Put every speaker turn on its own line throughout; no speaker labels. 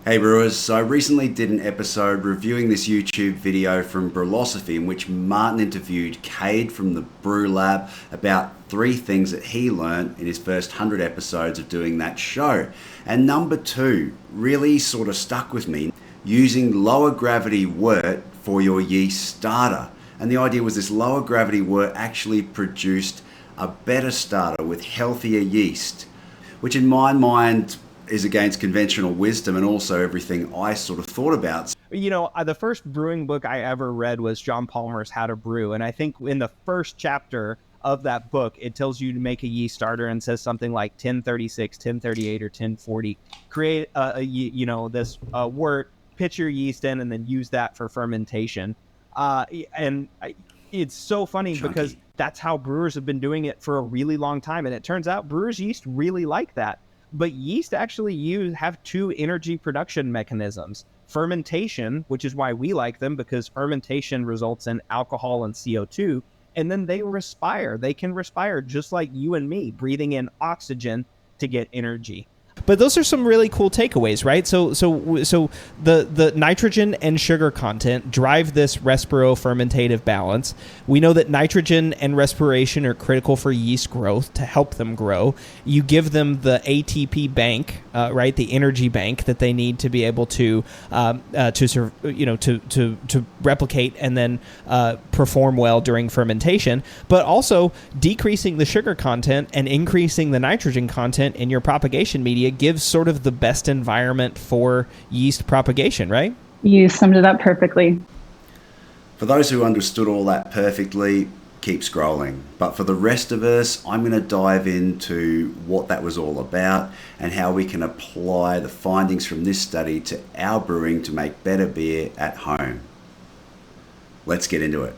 Hey brewers, so I recently did an episode reviewing this YouTube video from Brewlosophy in which Martin interviewed Cade from the Brew Lab about 3 things that he learned in his first 100 episodes of doing that show. And number 2 really sort of stuck with me, using lower gravity wort for your yeast starter. And the idea was this lower gravity wort actually produced a better starter with healthier yeast, which in my mind is against conventional wisdom and also everything I sort of thought about.
The first brewing book I ever read was John Palmer's How to Brew. And I think in the first chapter of that book, it tells you to make a yeast starter and says something like 1036, 1038, or 1040. Create this wort, pitch your yeast in, and then use that for fermentation. It's so funny
Chunky.
because that's how brewers have been doing it for a really long time. And it turns out brewers' yeast really like that. But yeast actually have 2 energy production mechanisms. Fermentation, which is why we like them, because fermentation results in alcohol and CO2. And then they respire. They can respire just like you and me, breathing in oxygen to get energy.
But those are some really cool takeaways, right? So the nitrogen and sugar content drive this respiro-fermentative balance. We know that nitrogen and respiration are critical for yeast growth to help them grow. You give them the ATP bank, right? The energy bank that they need to be able to replicate and then perform well during fermentation. But also decreasing the sugar content and increasing the nitrogen content in your propagation media gives sort of the best environment for yeast propagation, right?
You summed it up perfectly.
For those who understood all that perfectly, keep scrolling. But for the rest of us, I'm going to dive into what that was all about and how we can apply the findings from this study to our brewing to make better beer at home. Let's get into it.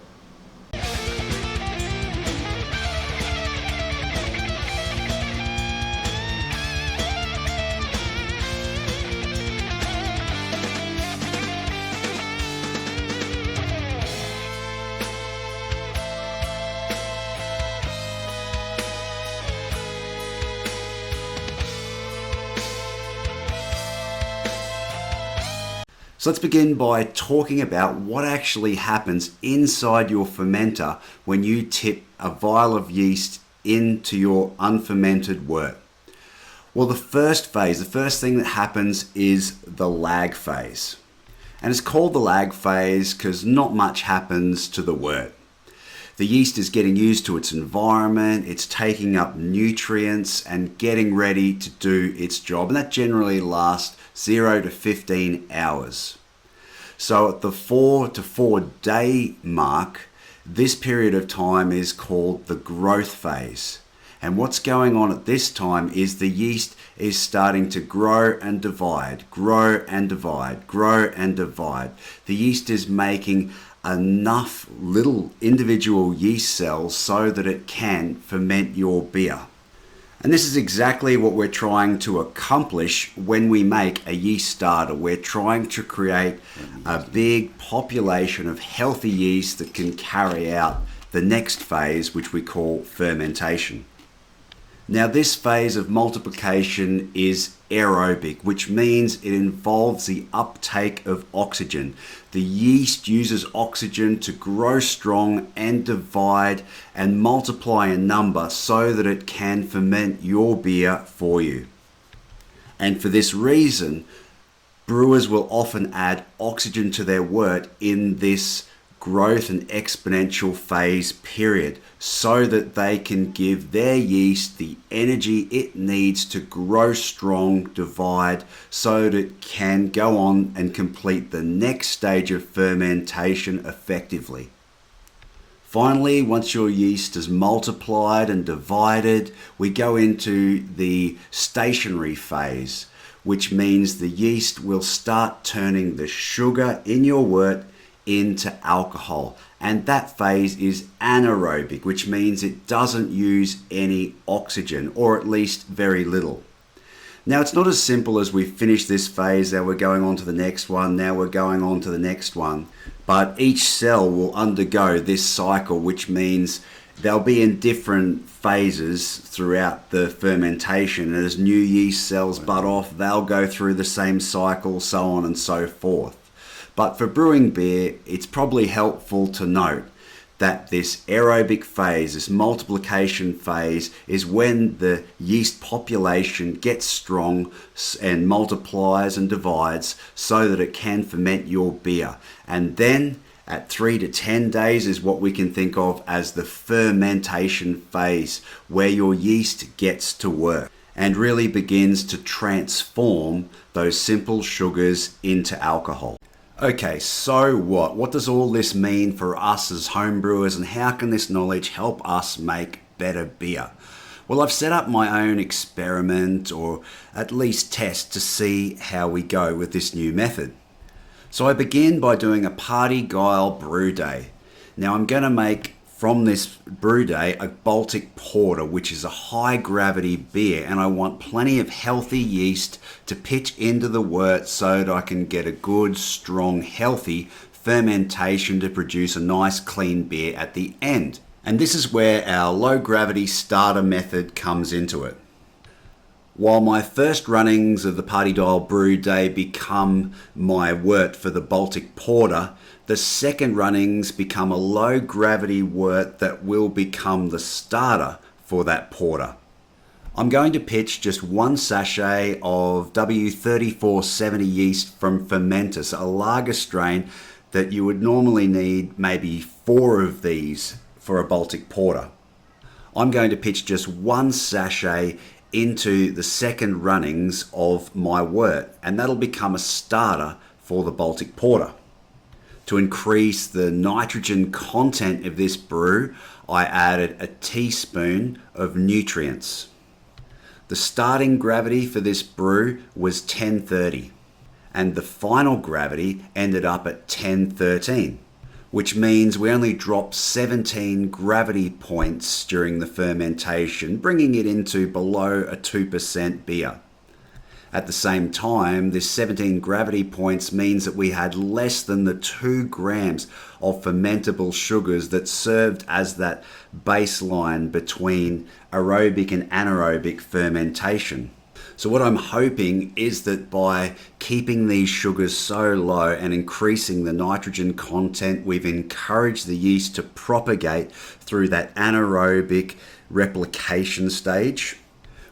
So let's begin by talking about what actually happens inside your fermenter when you tip a vial of yeast into your unfermented wort. Well, the first thing that happens is the lag phase. And it's called the lag phase because not much happens to the wort. The yeast is getting used to its environment, it's taking up nutrients and getting ready to do its job. And that generally lasts 0 to 15 hours. So at the 4 to 4 day mark, this period of time is called the growth phase. And what's going on at this time is the yeast is starting to grow and divide, grow and divide, grow and divide. The yeast is making enough little individual yeast cells so that it can ferment your beer. And this is exactly what we're trying to accomplish when we make a yeast starter. We're trying to create a big population of healthy yeast that can carry out the next phase, which we call fermentation. Now, this phase of multiplication is aerobic, which means it involves the uptake of oxygen. The yeast uses oxygen to grow strong and divide and multiply in number so that it can ferment your beer for you. And for this reason, brewers will often add oxygen to their wort in this growth and exponential phase period so that they can give their yeast the energy it needs to grow strong, divide, so that it can go on and complete the next stage of fermentation effectively. Finally, once your yeast is multiplied and divided, we go into the stationary phase, which means the yeast will start turning the sugar in your wort into alcohol, and that phase is anaerobic, which means it doesn't use any oxygen, or at least very little. Now, it's not as simple as we finish this phase, now we're going on to the next one, now we're going on to the next one, but each cell will undergo this cycle, which means They'll be in different phases throughout the fermentation. As new yeast cells bud off, they'll go through the same cycle, so on and so forth. But for brewing beer, it's probably helpful to note that this aerobic phase, this multiplication phase, is when the yeast population gets strong and multiplies and divides so that it can ferment your beer. And then at 3 to 10 days is what we can think of as the fermentation phase, where your yeast gets to work and really begins to transform those simple sugars into alcohol. Okay, so what? What does all this mean for us as homebrewers, and how can this knowledge help us make better beer? Well, I've set up my own experiment, or at least test, to see how we go with this new method. So I begin by doing a party guile brew day. Now I'm going to make from this brew day a Baltic Porter, which is a high gravity beer, and I want plenty of healthy yeast to pitch into the wort so that I can get a good, strong, healthy fermentation to produce a nice clean beer at the end. And this is where our low gravity starter method comes into it. While my first runnings of the Party Dial Brew Day become my wort for the Baltic Porter, the second runnings become a low gravity wort that will become the starter for that porter. I'm going to pitch just one sachet of W3470 yeast from Fermentus, a lager strain that you would normally need maybe 4 of these for a Baltic Porter. I'm going to pitch just one sachet into the second runnings of my wort, and that'll become a starter for the Baltic Porter. To increase the nitrogen content of this brew, I added a teaspoon of nutrients. The starting gravity for this brew was 1030, and the final gravity ended up at 1013, which means we only dropped 17 gravity points during the fermentation, bringing it into below a 2% beer. At the same time, this 17 gravity points means that we had less than the 2 grams of fermentable sugars that served as that baseline between aerobic and anaerobic fermentation. So what I'm hoping is that by keeping these sugars so low and increasing the nitrogen content, we've encouraged the yeast to propagate through that anaerobic replication stage,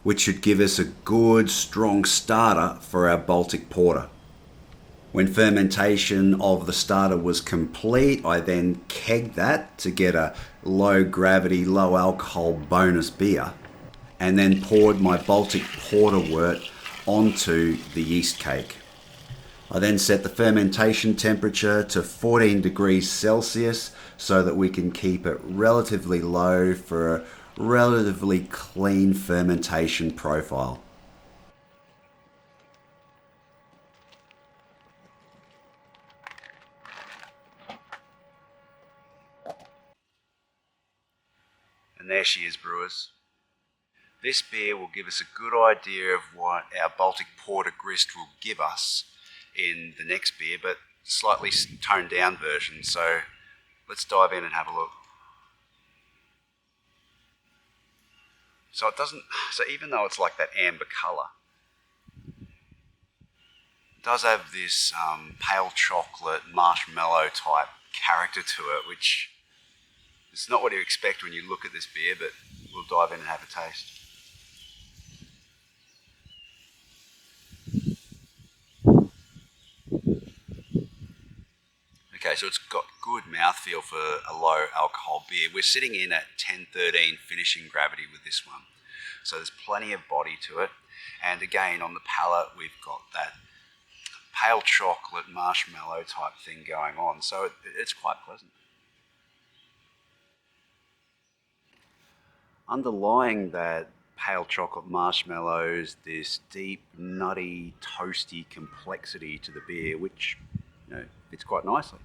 which should give us a good, strong starter for our Baltic Porter. When fermentation of the starter was complete, I then kegged that to get a low gravity, low alcohol bonus beer, and then poured my Baltic Porter wort onto the yeast cake. I then set the fermentation temperature to 14 degrees Celsius so that we can keep it relatively low for a relatively clean fermentation profile. And there she is, brewers. This beer will give us a good idea of what our Baltic Porter grist will give us in the next beer, but slightly toned down version. So let's dive in and have a look. So even though it's like that amber colour, it does have this pale chocolate marshmallow type character to it, which is not what you expect when you look at this beer, but we'll dive in and have a taste. Okay, so it's got good mouthfeel for a low alcohol beer. We're sitting in at 1013 finishing gravity with this one. So there's plenty of body to it. And again, on the palate, we've got that pale chocolate marshmallow type thing going on. So it's quite pleasant. Underlying that pale chocolate marshmallows, this deep, nutty, toasty complexity to the beer, which fits quite nicely.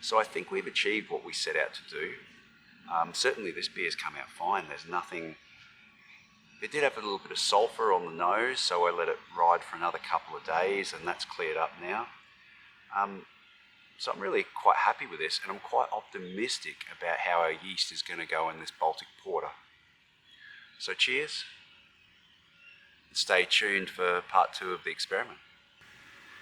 So I think we've achieved what we set out to do. Certainly this beer's come out fine. There's nothing... It did have a little bit of sulphur on the nose, so I let it ride for another couple of days, and that's cleared up now. So I'm really quite happy with this, and I'm quite optimistic about how our yeast is going to go in this Baltic Porter. So cheers, and stay tuned for part 2 of the experiment.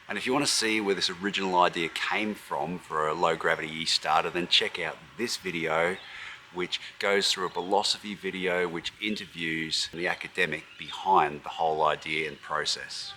And if you want to see where this original idea came from for a low gravity yeast starter, then check out this video, which goes through a philosophy video which interviews the academic behind the whole idea and process.